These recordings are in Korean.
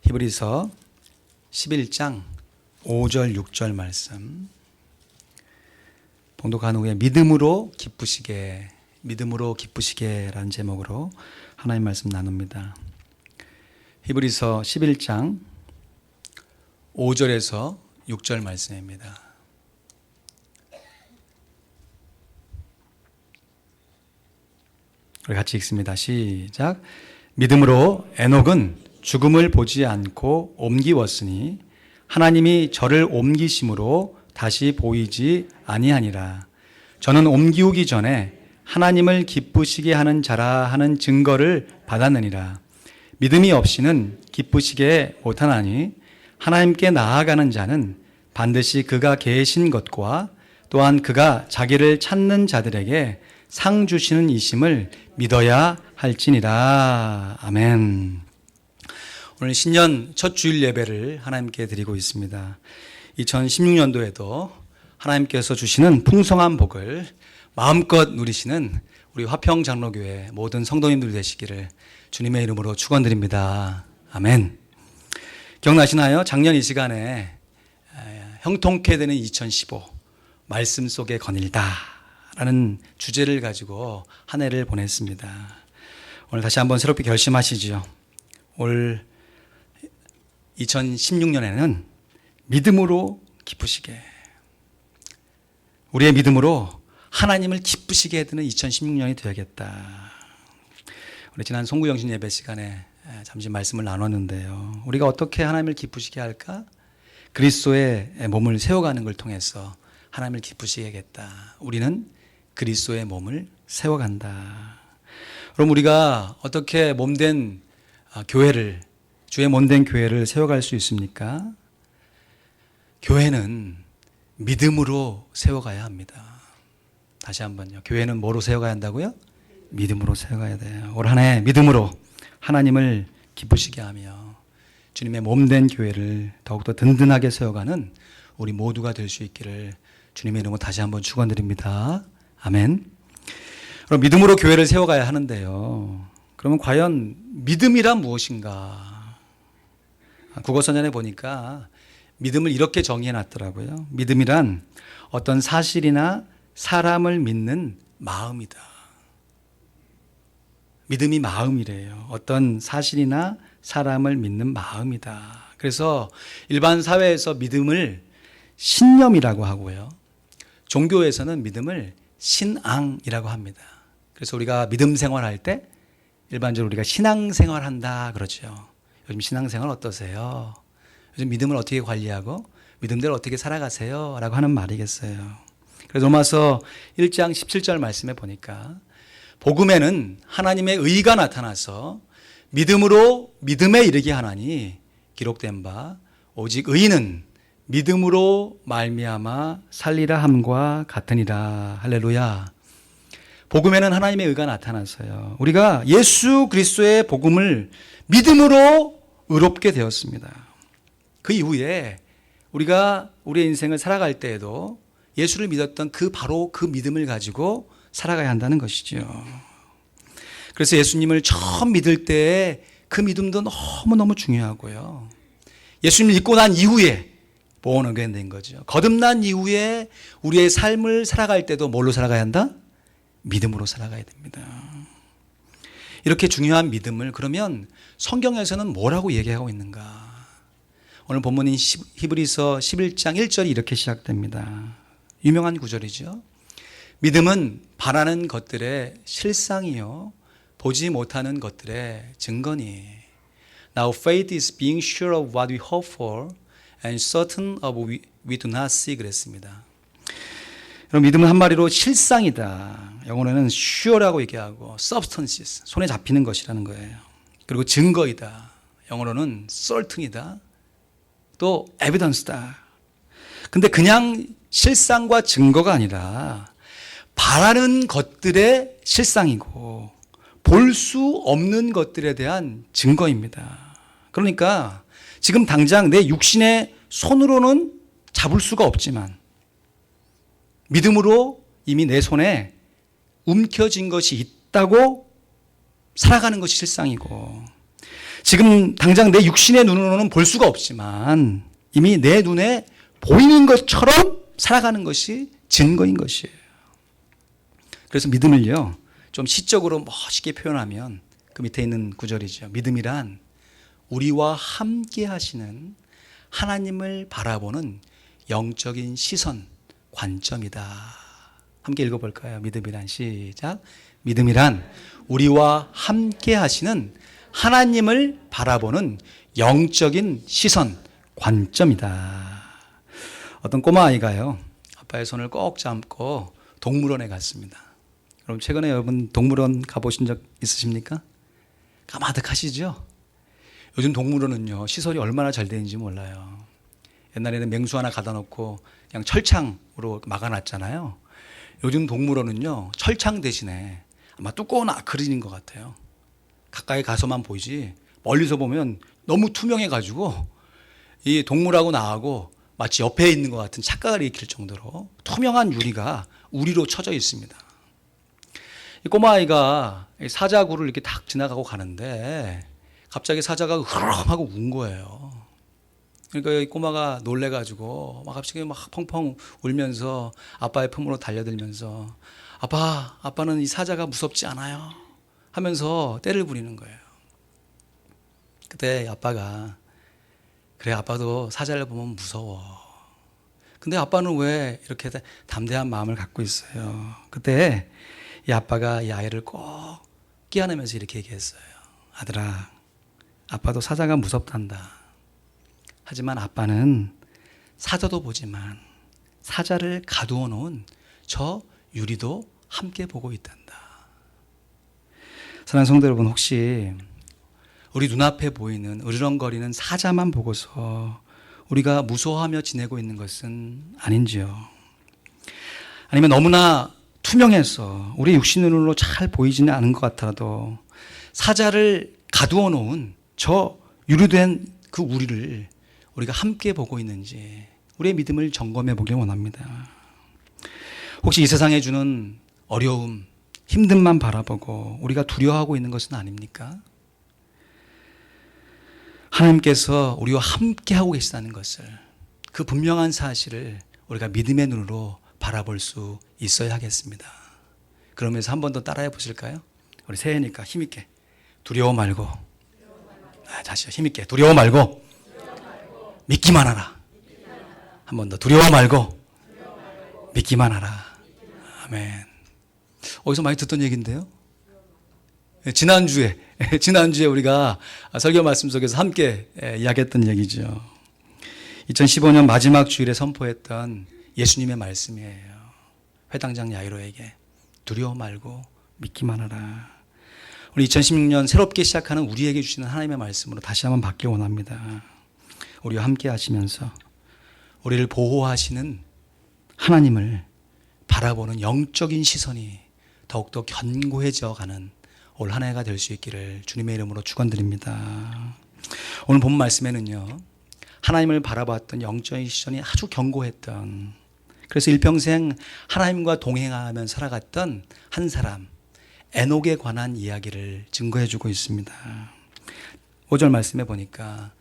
히브리서 11장 5절 6절 말씀 봉독한 후에 믿음으로 기쁘시게라는 제목으로 하나님 말씀 나눕니다. 히브리서 11장 5절에서 6절 말씀입니다. 우리 같이 읽습니다. 시작. 믿음으로 에녹은 죽음을 보지 않고 옮기웠으니 하나님이 저를 옮기심으로 다시 보이지 아니하니라. 저는 옮기우기 전에 하나님을 기쁘시게 하는 자라 하는 증거를 받았느니라. 믿음이 없이는 기쁘시게 못하나니 하나님께 나아가는 자는 반드시 그가 계신 것과 또한 그가 자기를 찾는 자들에게 상 주시는 이심을 믿어야 할지니라. 아멘. 오늘 신년 첫 주일 예배를 하나님께 드리고 있습니다. 2016년도에도 하나님께서 주시는 풍성한 복을 마음껏 누리시는 우리 화평장로교회 모든 성도님들 되시기를 주님의 이름으로 축원드립니다. 아멘. 기억나시나요? 작년 이 시간에 형통케 되는 2015 말씀 속에 거닐다 라는 주제를 가지고 한 해를 보냈습니다. 오늘 다시 한번 새롭게 결심하시죠. 올 2016년에는 믿음으로 기쁘시게, 우리의 믿음으로 하나님을 기쁘시게 해드는 2016년이 되어야겠다. 우리 지난 송구영신 예배 시간에 잠시 말씀을 나눴는데요. 우리가 어떻게 하나님을 기쁘시게 할까? 그리스도의 몸을 세워가는 걸 통해서 하나님을 기쁘시게 하겠다. 우리는 그리스도의 몸을 세워간다. 그럼 우리가 어떻게 몸된 교회를, 주의 몸된 교회를 세워갈 수 있습니까? 교회는 믿음으로 세워가야 합니다. 다시 한번요. 교회는 뭐로 세워가야 한다고요? 믿음으로 세워가야 돼요. 올 한 해 믿음으로 하나님을 기쁘시게 하며 주님의 몸된 교회를 더욱더 든든하게 세워가는 우리 모두가 될 수 있기를 주님의 이름으로 다시 한번 축원드립니다. 아멘. 그럼 믿음으로 교회를 세워가야 하는데요. 그러면 과연 믿음이란 무엇인가? 국어선전에 보니까 믿음을 이렇게 정의해 놨더라고요. 믿음이란 어떤 사실이나 사람을 믿는 마음이다. 믿음이 마음이래요. 어떤 사실이나 사람을 믿는 마음이다. 그래서 일반 사회에서 믿음을 신념이라고 하고요. 종교에서는 믿음을 신앙이라고 합니다. 그래서 우리가 믿음 생활할 때 일반적으로 우리가 신앙생활 한다 그러죠. 요즘 신앙생활 어떠세요? 요즘 믿음을 어떻게 관리하고 믿음대로 어떻게 살아가세요? 라고 하는 말이겠어요. 그래서 로마서 1장 17절 말씀에 보니까 복음에는 하나님의 의가 나타나서 믿음으로 믿음에 이르게 하나니 기록된 바 오직 의인은 믿음으로 말미암아 살리라 함과 같으니라. 할렐루야. 복음에는 하나님의 의가 나타나서요. 우리가 예수 그리스도의 복음을 믿음으로 의롭게 되었습니다. 그 이후에 우리가 우리의 인생을 살아갈 때에도 예수를 믿었던 바로 그 믿음을 가지고 살아가야 한다는 것이죠. 그래서 예수님을 처음 믿을 때의 그 믿음도 너무너무 중요하고요. 예수님을 믿고 난 이후에 born again 된 거죠. 거듭난 이후에 우리의 삶을 살아갈 때도 뭘로 살아가야 한다? 믿음으로 살아가야 됩니다. 이렇게 중요한 믿음을 그러면 성경에서는 뭐라고 얘기하고 있는가? 오늘 본문인 히브리서 11장 1절이 이렇게 시작됩니다. 유명한 구절이죠. 믿음은 바라는 것들의 실상이요 보지 못하는 것들의 증거니. Now faith is being sure of what we hope for and certain of what we do not see. 그랬습니다. 그럼 믿음은 한마디로 실상이다. 영어로는 sure라고 얘기하고 substances, 손에 잡히는 것이라는 거예요. 그리고 증거이다. 영어로는 certain이다. 또 evidence다. 근데 그냥 실상과 증거가 아니라 바라는 것들의 실상이고 볼 수 없는 것들에 대한 증거입니다. 그러니까 지금 당장 내 육신의 손으로는 잡을 수가 없지만 믿음으로 이미 내 손에 움켜진 것이 있다고 살아가는 것이 실상이고, 지금 당장 내 육신의 눈으로는 볼 수가 없지만 이미 내 눈에 보이는 것처럼 살아가는 것이 증거인 것이에요. 그래서 믿음을요, 좀 시적으로 멋있게 표현하면 그 밑에 있는 구절이죠. 믿음이란 우리와 함께 하시는 하나님을 바라보는 영적인 시선, 관점이다. 함께 읽어볼까요? 믿음이란, 시작. 믿음이란 우리와 함께 하시는 하나님을 바라보는 영적인 시선, 관점이다. 어떤 꼬마아이가요, 아빠의 손을 꼭 잡고 동물원에 갔습니다. 그럼 최근에 여러분 동물원 가보신 적 있으십니까? 까마득하시죠? 요즘 동물원은요, 시설이 얼마나 잘 되는지 몰라요. 옛날에는 맹수 하나 가다 놓고 그냥 철창으로 막아놨잖아요. 요즘 동물원은요, 철창 대신에 아마 두꺼운 아크릴인 것 같아요. 가까이 가서만 보이지 멀리서 보면 너무 투명해가지고 이 동물하고 나하고 마치 옆에 있는 것 같은 착각을 일으킬 정도로 투명한 유리가 우리로 쳐져 있습니다. 이 꼬마아이가 사자굴을 이렇게 탁 지나가고 가는데 갑자기 사자가 흐르렁 하고 운 거예요. 그러니까 이 꼬마가 놀래가지고 막 갑자기 막 펑펑 울면서 아빠의 품으로 달려들면서 아빠는 이 사자가 무섭지 않아요 하면서 떼를 부리는 거예요. 그때 아빠가, 그래, 아빠도 사자를 보면 무서워. 근데 아빠는 왜 이렇게 담대한 마음을 갖고 있어요? 그때 이 아빠가 이 아이를 꼭 끼안으면서 이렇게 얘기했어요. 아들아, 아빠도 사자가 무섭단다. 하지만 아빠는 사자도 보지만 사자를 가두어 놓은 저 유리도 함께 보고 있단다. 사랑하는 성도 여러분, 혹시 우리 눈앞에 보이는 으르렁거리는 사자만 보고서 우리가 무서워하며 지내고 있는 것은 아닌지요? 아니면 너무나 투명해서 우리 육신의 눈으로 잘 보이지는 않은 것 같아도 사자를 가두어 놓은 저 유리된 그 우리를 우리가 함께 보고 있는지 우리의 믿음을 점검해 보길 원합니다. 혹시 이 세상에 주는 어려움, 힘듦만 바라보고 우리가 두려워하고 있는 것은 아닙니까? 하나님께서 우리와 함께 하고 계시다는 것을, 그 분명한 사실을 우리가 믿음의 눈으로 바라볼 수 있어야 하겠습니다. 그러면서 한 번 더 따라해 보실까요? 우리 새해니까 힘있게 두려워 말고, 다시요, 힘있게 두려워 말고 믿기만 하라. 한 번 더 두려워 말고 믿기만 하라. 아멘. 어디서 많이 듣던 얘기인데요. 지난주에 우리가 설교 말씀 속에서 함께 이야기했던 얘기죠. 2015년 마지막 주일에 선포했던 예수님의 말씀이에요. 회당장 야이로에게 두려워 말고 믿기만 하라. 우리 2016년 새롭게 시작하는 우리에게 주시는 하나님의 말씀으로 다시 한번 받기 원합니다. 우리와 함께 하시면서 우리를 보호하시는 하나님을 바라보는 영적인 시선이 더욱더 견고해져 가는 올 한 해가 될 수 있기를 주님의 이름으로 축원드립니다. 오늘 본 말씀에는요, 하나님을 바라봤던 영적인 시선이 아주 견고했던, 그래서 일평생 하나님과 동행하며 살아갔던 한 사람, 에녹에 관한 이야기를 증거해 주고 있습니다. 5절 말씀에 보니까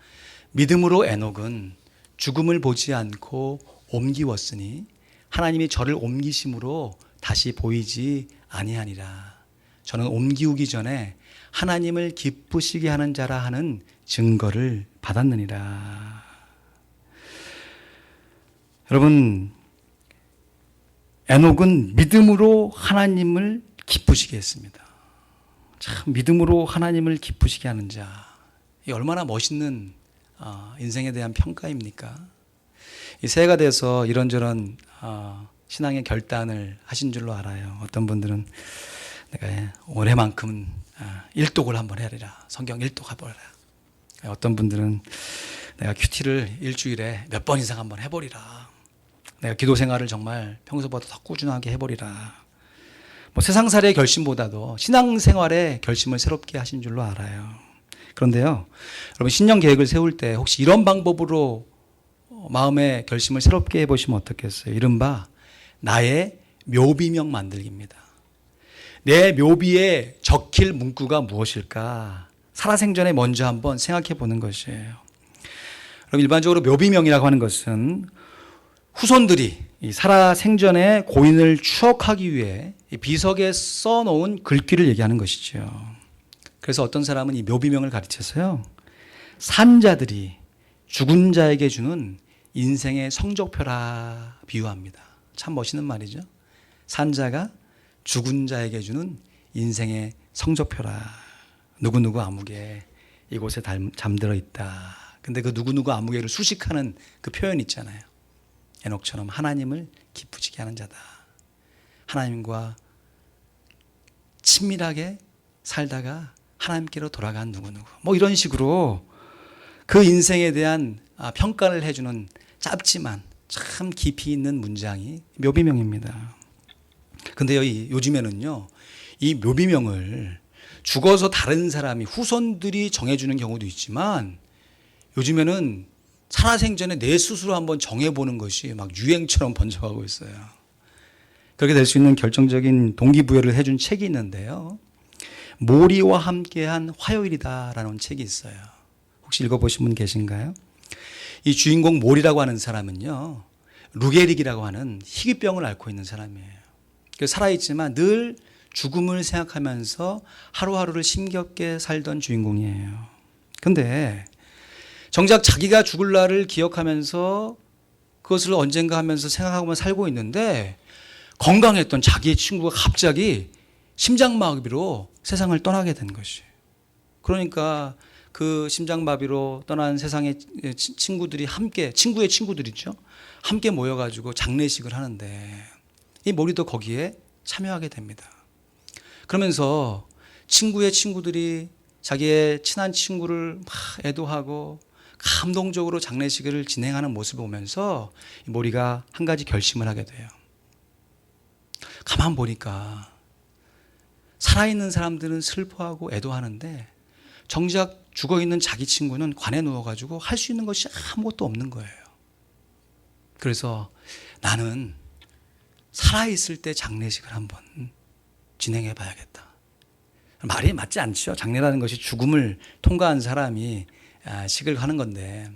믿음으로 에녹은 죽음을 보지 않고 옮기웠으니 하나님이 저를 옮기심으로 다시 보이지 아니하니라. 저는 옮기우기 전에 하나님을 기쁘시게 하는 자라 하는 증거를 받았느니라. 여러분, 에녹은 믿음으로 하나님을 기쁘시게 했습니다. 참, 믿음으로 하나님을 기쁘시게 하는 자, 이 얼마나 멋있는 인생에 대한 평가입니까? 이 새해가 돼서 이런저런 신앙의 결단을 하신 줄로 알아요. 어떤 분들은 내가 올해만큼은 일독을 한번 해야리라. 성경 일독 해보라. 어떤 분들은 내가 큐티를 일주일에 몇 번 이상 한번 해보리라. 내가 기도 생활을 정말 평소보다 더 꾸준하게 해보리라. 뭐 세상살이의 결심보다도 신앙생활의 결심을 새롭게 하신 줄로 알아요. 그런데요, 여러분, 신년 계획을 세울 때 혹시 이런 방법으로 마음의 결심을 새롭게 해보시면 어떻겠어요? 이른바 나의 묘비명 만들기입니다. 내 묘비에 적힐 문구가 무엇일까 살아생전에 먼저 한번 생각해 보는 것이에요. 그럼 일반적으로 묘비명이라고 하는 것은 후손들이 이 살아생전에 고인을 추억하기 위해 비석에 써놓은 글귀를 얘기하는 것이죠. 그래서 어떤 사람은 이 묘비명을 가르쳐서요, 산자들이 죽은 자에게 주는 인생의 성적표라 비유합니다. 참 멋있는 말이죠. 산자가 죽은 자에게 주는 인생의 성적표라. 누구누구 아무개 이곳에 잠들어 있다. 근데 그 누구누구 아무개를 수식하는 그 표현 있잖아요. 에녹처럼 하나님을 기쁘시게 하는 자다. 하나님과 친밀하게 살다가 하나님께로 돌아간 누구누구. 뭐 이런 식으로 그 인생에 대한 평가를 해주는 짧지만 참 깊이 있는 문장이 묘비명입니다. 근데 요즘에는요, 이 묘비명을 죽어서 다른 사람이 후손들이 정해주는 경우도 있지만 요즘에는 살아생전에 내 스스로 한번 정해보는 것이 막 유행처럼 번져가고 있어요. 그렇게 될 수 있는 결정적인 동기부여를 해준 책이 있는데요. 모리와 함께한 화요일이다라는 책이 있어요. 혹시 읽어보신 분 계신가요? 이 주인공 모리라고 하는 사람은요, 루게릭이라고 하는 희귀병을 앓고 있는 사람이에요. 살아있지만 늘 죽음을 생각하면서 하루하루를 힘겹게 살던 주인공이에요. 근데 정작 자기가 죽을 날을 기억하면서 그것을 언젠가 하면서 생각하고만 살고 있는데 건강했던 자기의 친구가 갑자기 심장마비로 세상을 떠나게 된 것이에요. 그러니까 그 심장마비로 떠난 세상의 친구들이 함께, 친구의 친구들이죠, 함께 모여가지고 장례식을 하는데 이 모리도 거기에 참여하게 됩니다. 그러면서 친구의 친구들이 자기의 친한 친구를 막 애도하고 감동적으로 장례식을 진행하는 모습을 보면서 모리가 한 가지 결심을 하게 돼요. 가만 보니까 살아있는 사람들은 슬퍼하고 애도하는데 정작 죽어있는 자기 친구는 관에 누워가지고 할 수 있는 것이 아무것도 없는 거예요. 그래서 나는 살아있을 때 장례식을 한번 진행해 봐야겠다. 말이 맞지 않죠. 장례라는 것이 죽음을 통과한 사람이 식을 하는 건데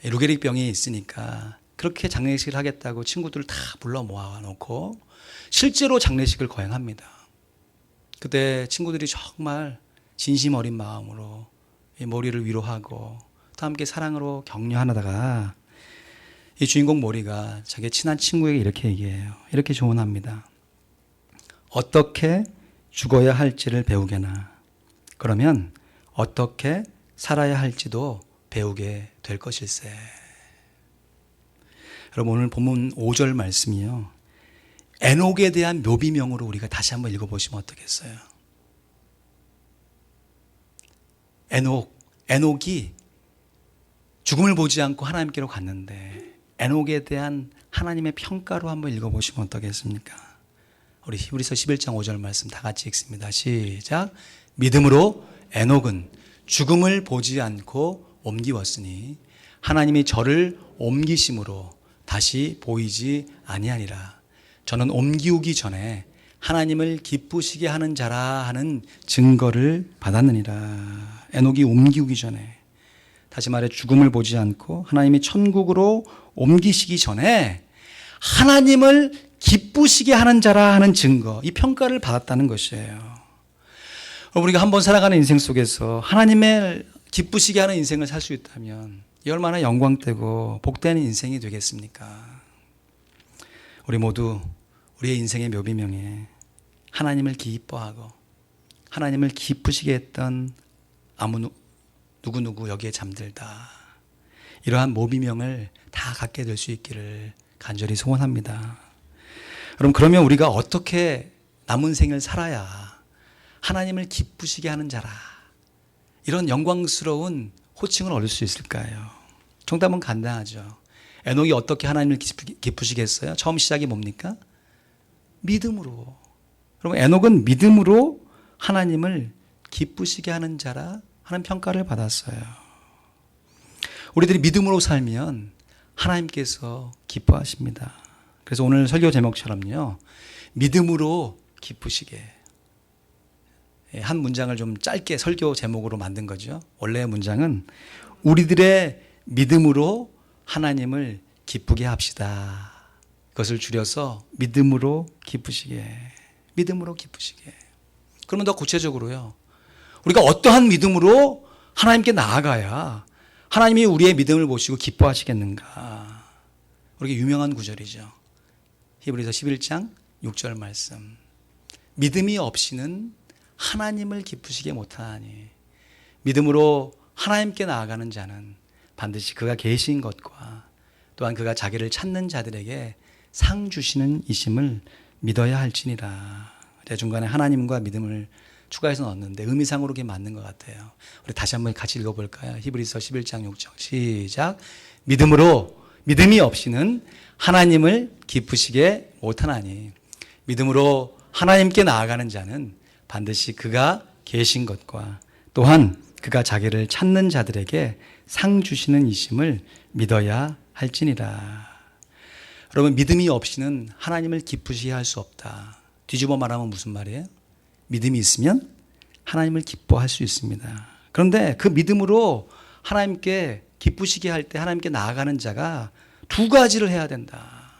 루게릭 병이 있으니까 그렇게 장례식을 하겠다고 친구들을 다 불러 모아놓고 실제로 장례식을 거행합니다. 그때 친구들이 정말 진심 어린 마음으로 이 모리를 위로하고 또 함께 사랑으로 격려하다가 이 주인공 모리가 자기 친한 친구에게 이렇게 얘기해요. 이렇게 조언합니다. 어떻게 죽어야 할지를 배우게나. 그러면 어떻게 살아야 할지도 배우게 될 것일세. 여러분, 오늘 본문 5절 말씀이요, 에녹에 대한 묘비명으로 우리가 다시 한번 읽어보시면 어떻겠어요? 에녹이 죽음을 보지 않고 하나님께로 갔는데 에녹에 대한 하나님의 평가로 한번 읽어보시면 어떻겠습니까? 우리 히브리서 11장 5절 말씀 다 같이 읽습니다. 시작. 믿음으로 에녹은 죽음을 보지 않고 옮기웠으니 하나님이 저를 옮기심으로 다시 보이지 아니하니라. 저는 옮기우기 전에 하나님을 기쁘시게 하는 자라 하는 증거를 받았느니라. 에녹이 옮기우기 전에, 다시 말해 죽음을 보지 않고 하나님이 천국으로 옮기시기 전에 하나님을 기쁘시게 하는 자라 하는 증거, 이 평가를 받았다는 것이에요. 우리가 한번 살아가는 인생 속에서 하나님을 기쁘시게 하는 인생을 살 수 있다면 이 얼마나 영광되고 복되는 인생이 되겠습니까? 우리 모두 우리의 인생의 묘비명에 하나님을 기뻐하고 하나님을 기쁘시게 했던 누구누구 여기에 잠들다, 이러한 묘비명을 다 갖게 될 수 있기를 간절히 소원합니다. 여러분, 그러면 우리가 어떻게 남은 생을 살아야 하나님을 기쁘시게 하는 자라, 이런 영광스러운 호칭을 얻을 수 있을까요? 정답은 간단하죠. 에녹이 어떻게 하나님을 기쁘시게 했어요? 처음 시작이 뭡니까? 믿음으로. 여러분, 에녹은 믿음으로 하나님을 기쁘시게 하는 자라 하는 평가를 받았어요. 우리들이 믿음으로 살면 하나님께서 기뻐하십니다. 그래서 오늘 설교 제목처럼요, 믿음으로 기쁘시게. 한 문장을 좀 짧게 설교 제목으로 만든 거죠. 원래의 문장은 우리들의 믿음으로 하나님을 기쁘게 합시다. 그것을 줄여서 믿음으로 기쁘시게. 믿음으로 기쁘시게. 그러면 더 구체적으로요. 우리가 어떠한 믿음으로 하나님께 나아가야 하나님이 우리의 믿음을 보시고 기뻐하시겠는가. 우리게 유명한 구절이죠. 히브리서 11장 6절 말씀. 믿음이 없이는 하나님을 기쁘시게 못하니 믿음으로 하나님께 나아가는 자는 반드시 그가 계신 것과 또한 그가 자기를 찾는 자들에게 상 주시는 이심을 믿어야 할지니라. 제가 중간에 하나님과 믿음을 추가해서 넣었는데 의미상으로 그게 맞는 것 같아요. 우리 다시 한번 같이 읽어볼까요? 히브리서 11장 6절 시작. 믿음이 없이는 하나님을 기쁘시게 못하나니 믿음으로 하나님께 나아가는 자는 반드시 그가 계신 것과 또한 그가 자기를 찾는 자들에게 상 주시는 이심을 믿어야 할지니라. 여러분, 믿음이 없이는 하나님을 기쁘시게 할 수 없다. 뒤집어 말하면 무슨 말이에요? 믿음이 있으면 하나님을 기뻐할 수 있습니다. 그런데 그 믿음으로 하나님께 기쁘시게 할 때 하나님께 나아가는 자가 두 가지를 해야 된다.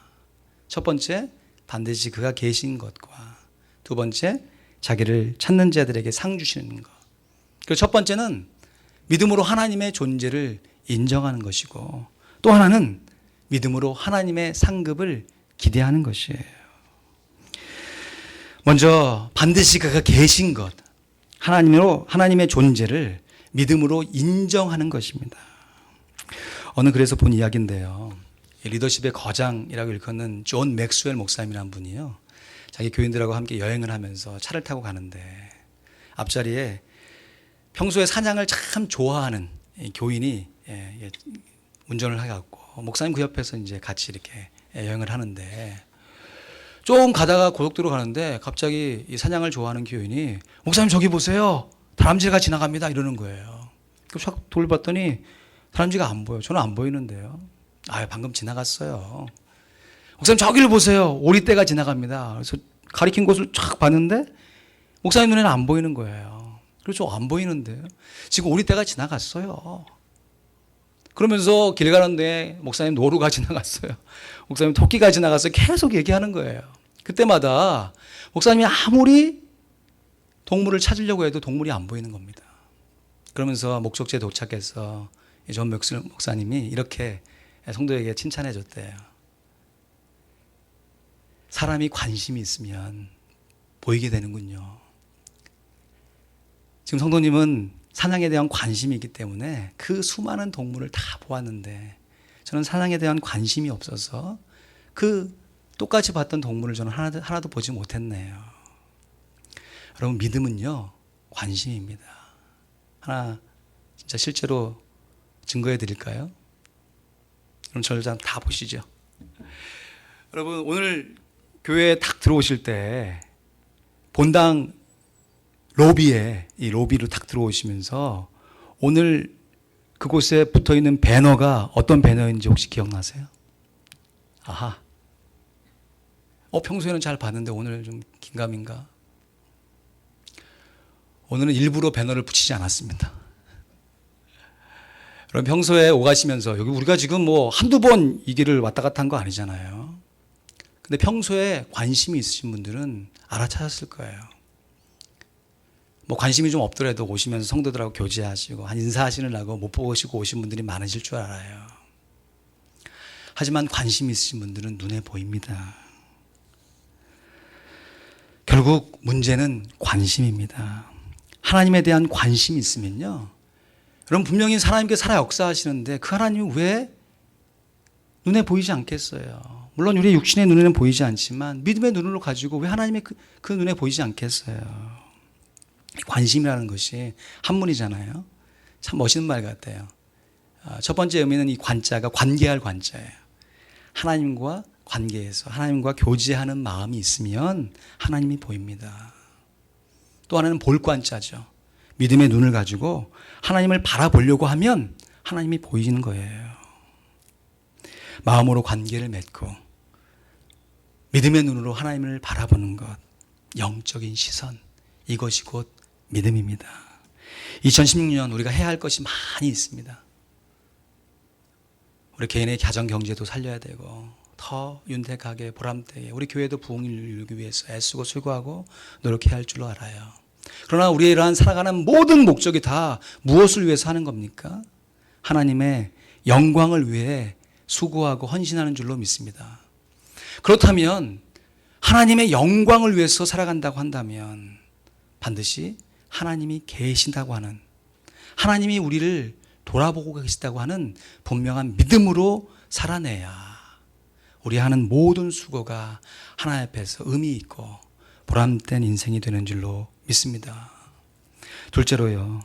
첫 번째, 반드시 그가 계신 것과 두 번째, 자기를 찾는 자들에게 상 주시는 것. 그리고 첫 번째는 믿음으로 하나님의 존재를 인정하는 것이고 또 하나는 믿음으로 하나님의 상급을 기대하는 것이에요. 먼저 반드시 그가 계신 것, 하나님의 존재를 믿음으로 인정하는 것입니다. 어느 글에서 본 이야기인데요. 리더십의 거장이라고 일컫는 존 맥스웰 목사님이라는 분이요. 자기 교인들하고 함께 여행을 하면서 차를 타고 가는데 앞자리에 평소에 사냥을 참 좋아하는 교인이 운전을 해갖고 목사님 그 옆에서 이제 같이 이렇게 여행을 하는데 조금 가다가 고속도로 가는데 갑자기 이 사냥을 좋아하는 교인이 목사님 저기 보세요. 다람쥐가 지나갑니다. 이러는 거예요. 그래서 쫙 돌봤더니 다람쥐가 안 보여요. 저는 안 보이는데요. 방금 지나갔어요. 목사님 저기를 보세요. 오리떼가 지나갑니다. 그래서 가리킨 곳을 쫙 봤는데 목사님 눈에는 안 보이는 거예요. 그래서 안 보이는데요. 지금 오리떼가 지나갔어요. 그러면서 길 가는데 목사님 노루가 지나갔어요. 목사님 토끼가 지나갔어요. 계속 얘기하는 거예요. 그때마다 목사님이 아무리 동물을 찾으려고 해도 동물이 안 보이는 겁니다. 그러면서 목적지에 도착해서 존 맥스웰 목사님이 이렇게 성도에게 칭찬해 줬대요. 사람이 관심이 있으면 보이게 되는군요. 지금 성도님은 사냥에 대한 관심이 있기 때문에 그 수많은 동물을 다 보았는데 저는 사냥에 대한 관심이 없어서 그 똑같이 봤던 동물을 저는 하나도 보지 못했네요. 여러분, 믿음은요, 관심입니다. 하나 진짜 실제로 증거해 드릴까요? 그럼 저를 다 보시죠. 여러분, 오늘 교회에 딱 들어오실 때 본당 로비에 이 로비로 딱 들어오시면서 오늘 그곳에 붙어 있는 배너가 어떤 배너인지 혹시 기억나세요? 아하. 평소에는 잘 봤는데 오늘 좀 긴가민가? 오늘은 일부러 배너를 붙이지 않았습니다. 여러분, 평소에 오가시면서 여기 우리가 지금 한두 번 이 길을 왔다 갔다 한 거 아니잖아요. 근데 평소에 관심이 있으신 분들은 알아차렸을 거예요. 관심이 좀 없더라도 오시면서 성도들하고 교제하시고 인사하시느라고 못 보시고 오신 분들이 많으실 줄 알아요. 하지만 관심이 있으신 분들은 눈에 보입니다. 결국 문제는 관심입니다. 하나님에 대한 관심이 있으면요, 여러분 분명히 하나님께 살아 역사하시는데 그 하나님이 왜 눈에 보이지 않겠어요? 물론 우리의 육신의 눈에는 보이지 않지만 믿음의 눈으로 가지고 왜 하나님의 그 눈에 보이지 않겠어요? 관심이라는 것이 한문이잖아요. 참 멋있는 말 같아요. 첫 번째 의미는 이 관자가 관계할 관자예요. 하나님과 관계에서 하나님과 교제하는 마음이 있으면 하나님이 보입니다. 또 하나는 볼 관자죠. 믿음의 눈을 가지고 하나님을 바라보려고 하면 하나님이 보이는 거예요. 마음으로 관계를 맺고 믿음의 눈으로 하나님을 바라보는 것, 영적인 시선, 이것이 곧 믿음입니다. 2016년 우리가 해야 할 것이 많이 있습니다. 우리 개인의 가정 경제도 살려야 되고 더 윤택하게 보람되게 우리 교회도 부흥을 이루기 위해서 애쓰고 수고하고 노력해야 할 줄로 알아요. 그러나 우리의 이러한 살아가는 모든 목적이 다 무엇을 위해서 하는 겁니까? 하나님의 영광을 위해 수고하고 헌신하는 줄로 믿습니다. 그렇다면 하나님의 영광을 위해서 살아간다고 한다면 반드시 하나님이 계신다고 하는, 하나님이 우리를 돌아보고 계시다고 하는 분명한 믿음으로 살아내야 우리 하는 모든 수고가 하나님 앞에서 의미 있고 보람된 인생이 되는 줄로 믿습니다. 둘째로요,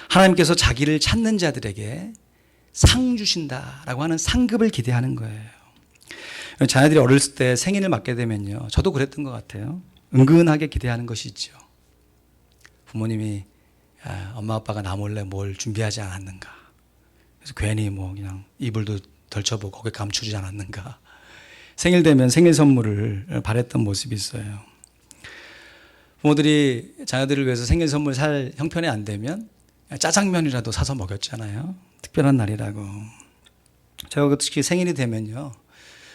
하나님께서 자기를 찾는 자들에게 상 주신다라고 하는 상급을 기대하는 거예요. 자녀들이 어렸을 때 생일을 맞게 되면요, 저도 그랬던 것 같아요. 은근하게 기대하는 것이 있죠. 부모님이 엄마 아빠가 나 몰래 뭘 준비하지 않았는가, 그래서 괜히 뭐 그냥 이불도 덜쳐보고 거기 감추지 않았는가, 생일 되면 생일 선물을 바랬던 모습이 있어요. 부모들이 자녀들을 위해서 생일 선물 살 형편이 안 되면 짜장면이라도 사서 먹였잖아요. 특별한 날이라고. 제가 특히 생일이 되면요,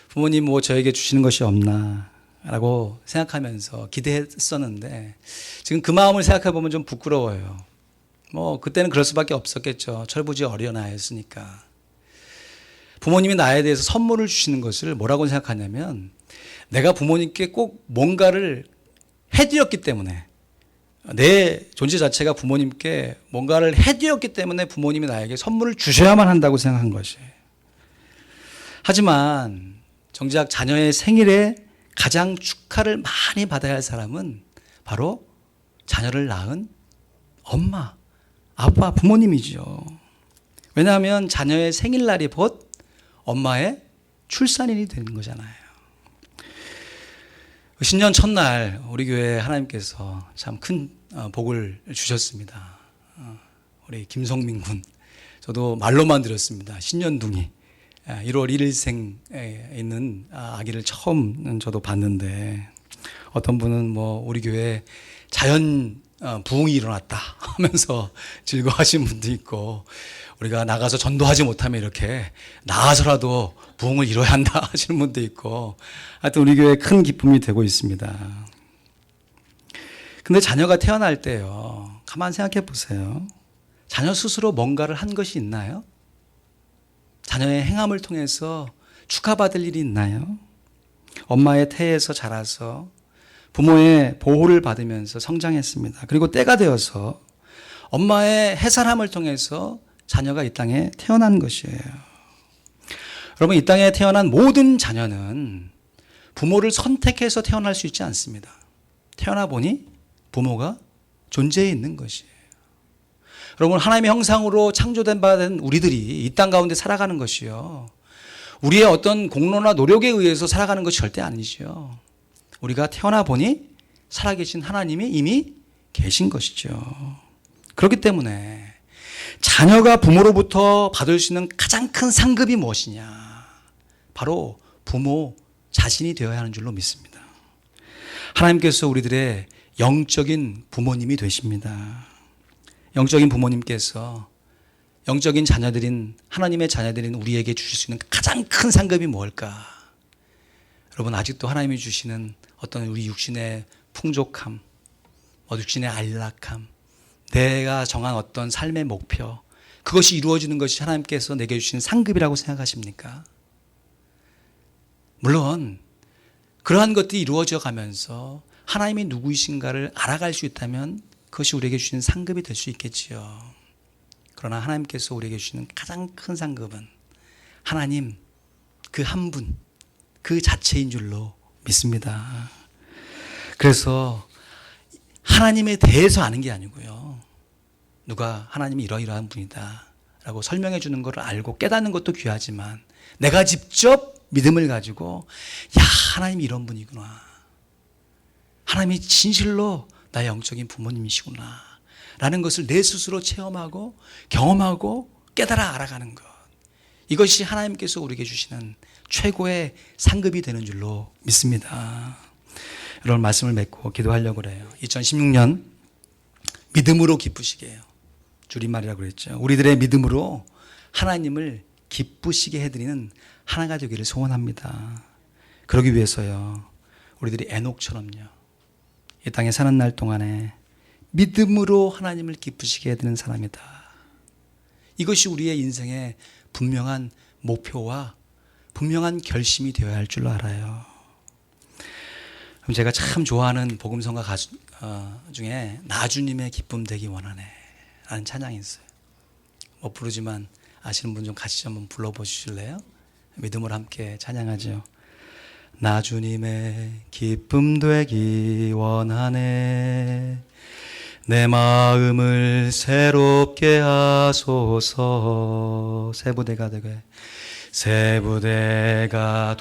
부모님 뭐 저에게 주시는 것이 없나 라고 생각하면서 기대했었는데 지금 그 마음을 생각해 보면 좀 부끄러워요. 뭐 그때는 그럴 수밖에 없었겠죠. 철부지 어린아이였으니까. 부모님이 나에 대해서 선물을 주시는 것을 뭐라고 생각하냐면, 내가 부모님께 꼭 뭔가를 해드렸기 때문에, 내 존재 자체가 부모님께 뭔가를 해드렸기 때문에 부모님이 나에게 선물을 주셔야만 한다고 생각한 것이에요. 하지만 정작 자녀의 생일에 가장 축하를 많이 받아야 할 사람은 바로 자녀를 낳은 엄마, 아빠, 부모님이죠. 왜냐하면 자녀의 생일날이 곧 엄마의 출산일이 되는 거잖아요. 신년 첫날 우리 교회에 하나님께서 참 큰 복을 주셨습니다. 우리 김성민 군, 저도 말로만 들었습니다. 신년둥이 1월 1일생에 있는 아기를 처음 저도 봤는데, 어떤 분은 뭐 우리 교회에 자연 부흥이 일어났다 하면서 즐거워하신 분도 있고, 우리가 나가서 전도하지 못하면 이렇게 나가서라도 부흥을 이뤄야 한다 하시는 분도 있고, 하여튼 우리 교회에 큰 기쁨이 되고 있습니다. 근데 자녀가 태어날 때요, 가만 생각해 보세요. 자녀 스스로 뭔가를 한 것이 있나요? 자녀의 행함을 통해서 축하받을 일이 있나요? 엄마의 태에서 자라서 부모의 보호를 받으면서 성장했습니다. 그리고 때가 되어서 엄마의 해산함을 통해서 자녀가 이 땅에 태어난 것이에요. 여러분, 이 땅에 태어난 모든 자녀는 부모를 선택해서 태어날 수 있지 않습니다. 태어나 보니 부모가 존재해 있는 것이에요. 여러분, 하나님의 형상으로 창조된 바 된 우리들이 이 땅 가운데 살아가는 것이요, 우리의 어떤 공로나 노력에 의해서 살아가는 것이 절대 아니죠. 우리가 태어나 보니 살아계신 하나님이 이미 계신 것이죠. 그렇기 때문에 자녀가 부모로부터 받을 수 있는 가장 큰 상급이 무엇이냐, 바로 부모 자신이 되어야 하는 줄로 믿습니다. 하나님께서 우리들의 영적인 부모님이 되십니다. 영적인 부모님께서 영적인 자녀들인, 하나님의 자녀들인 우리에게 주실 수 있는 가장 큰 상급이 뭘까? 여러분, 아직도 하나님이 주시는 어떤 우리 육신의 풍족함, 육신의 안락함, 내가 정한 어떤 삶의 목표, 그것이 이루어지는 것이 하나님께서 내게 주신 상급이라고 생각하십니까? 물론 그러한 것들이 이루어져 가면서 하나님이 누구이신가를 알아갈 수 있다면 그것이 우리에게 주신 상급이 될 수 있겠지요. 그러나 하나님께서 우리에게 주시는 가장 큰 상급은 하나님 그 한 분, 그 자체인 줄로 믿습니다. 그래서 하나님에 대해서 아는 게 아니고요, 누가 하나님이 이러이러한 분이다 라고 설명해 주는 것을 알고 깨닫는 것도 귀하지만, 내가 직접 믿음을 가지고, 야, 하나님이 이런 분이구나, 하나님이 진실로 나의 영적인 부모님이시구나 라는 것을 내 스스로 체험하고 경험하고 깨달아 알아가는 것, 이것이 하나님께서 우리에게 주시는 최고의 상급이 되는 줄로 믿습니다. 여러분, 말씀을 맺고 기도하려고 그래요. 2016년 믿음으로 기쁘시게 해요. 줄임말이라고 그랬죠. 우리들의 믿음으로 하나님을 기쁘시게 해드리는 하나가 되기를 소원합니다. 그러기 위해서요, 우리들이 에녹처럼요, 이 땅에 사는 날 동안에 믿음으로 하나님을 기쁘시게 해드리는 사람이다. 이것이 우리의 인생의 분명한 목표와 분명한 결심이 되어야 할 줄로 알아요. 그럼 제가 참 좋아하는 복음성가 가수 중에 나주님의 기쁨 되기 원하네 라는 찬양이 있어요. 못 부르지만 아시는 분 좀 같이 한번 불러보실래요? 믿음으로 함께 찬양하죠. 나주님의 기쁨 되기 원하네, 내 마음을 새롭게 하소서. 새 부대가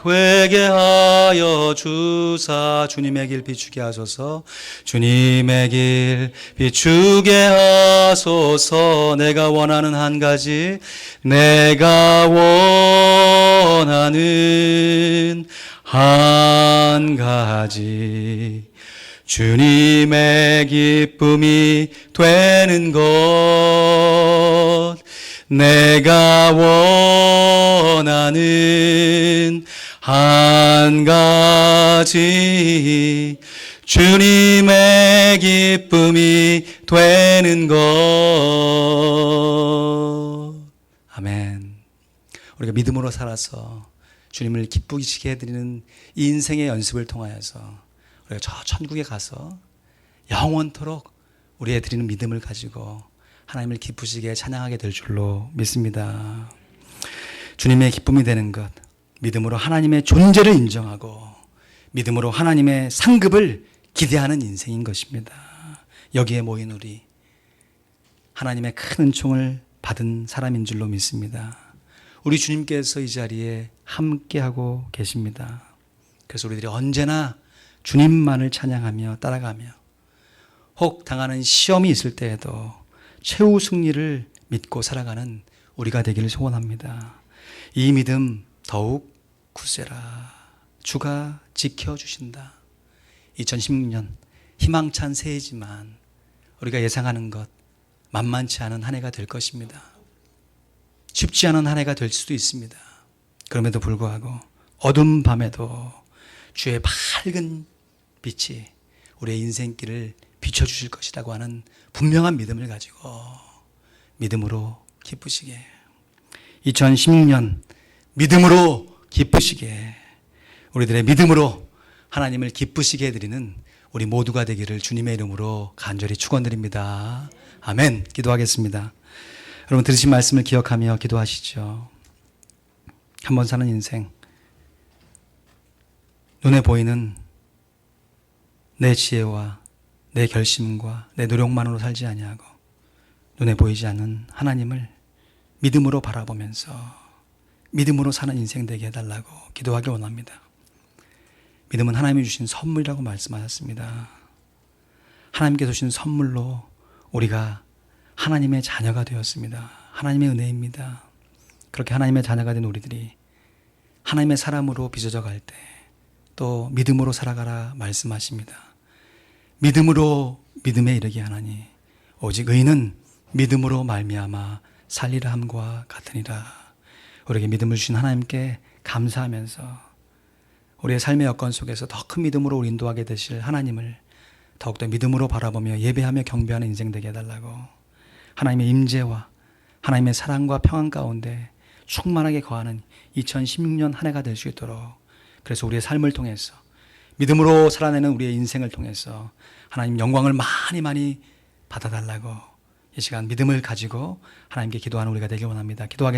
되게 하여 주사. 주님의 길 비추게 하소서. 주님의 길 비추게 하소서. 내가 원하는 한 가지, 내가 원하는 한 가지, 주님의 기쁨이 되는 것. 내가 원하는 한 가지, 주님의 기쁨이 되는 것. 아멘. 우리가 믿음으로 살아서 주님을 기쁘시게 해드리는 이 인생의 연습을 통하여서 우리가 저 천국에 가서 영원토록 우리의 드리는 믿음을 가지고 하나님을 기쁘시게 찬양하게 될 줄로 믿습니다. 주님의 기쁨이 되는 것, 믿음으로 하나님의 존재를 인정하고 믿음으로 하나님의 상급을 기대하는 인생인 것입니다. 여기에 모인 우리, 하나님의 큰 은총을 받은 사람인 줄로 믿습니다. 우리 주님께서 이 자리에 함께하고 계십니다. 그래서 우리들이 언제나 주님만을 찬양하며 따라가며 혹 당하는 시험이 있을 때에도 최후 승리를 믿고 살아가는 우리가 되기를 소원합니다. 이 믿음 더욱 굳세라. 주가 지켜주신다. 2016년 희망찬 새해지만 우리가 예상하는 것 만만치 않은 한 해가 될 것입니다. 쉽지 않은 한 해가 될 수도 있습니다. 그럼에도 불구하고 어두운 밤에도 주의 밝은 빛이 우리의 인생길을 비춰주실 것이라고 하는 분명한 믿음을 가지고 믿음으로 기쁘시게, 2016년 믿음으로 기쁘시게, 우리들의 믿음으로 하나님을 기쁘시게 해드리는 우리 모두가 되기를 주님의 이름으로 간절히 축원드립니다. 아멘. 기도하겠습니다. 여러분, 들으신 말씀을 기억하며 기도하시죠. 한 번 사는 인생, 눈에 보이는 내 지혜와 내 결심과 내 노력만으로 살지 아니하고 눈에 보이지 않는 하나님을 믿음으로 바라보면서 믿음으로 사는 인생 되게 해달라고 기도하기 원합니다. 믿음은 하나님이 주신 선물이라고 말씀하셨습니다. 하나님께서 주신 선물로 우리가 하나님의 자녀가 되었습니다. 하나님의 은혜입니다. 그렇게 하나님의 자녀가 된 우리들이 하나님의 사람으로 빚어져 갈 때 또 믿음으로 살아가라 말씀하십니다. 믿음으로 믿음에 이르게 하나니 오직 의인은 믿음으로 말미암아 살리라 함과 같으니라. 우리에게 믿음을 주신 하나님께 감사하면서 우리의 삶의 여건 속에서 더 큰 믿음으로 우리 인도하게 되실 하나님을 더욱더 믿음으로 바라보며 예배하며 경배하는 인생 되게 해달라고, 하나님의 임재와 하나님의 사랑과 평안 가운데 충만하게 거하는 2016년 한 해가 될 수 있도록, 그래서 우리의 삶을 통해서 믿음으로 살아내는 우리의 인생을 통해서 하나님 영광을 많이 받아달라고 이 시간 믿음을 가지고 하나님께 기도하는 우리가 되길 원합니다. 기도하겠습니다.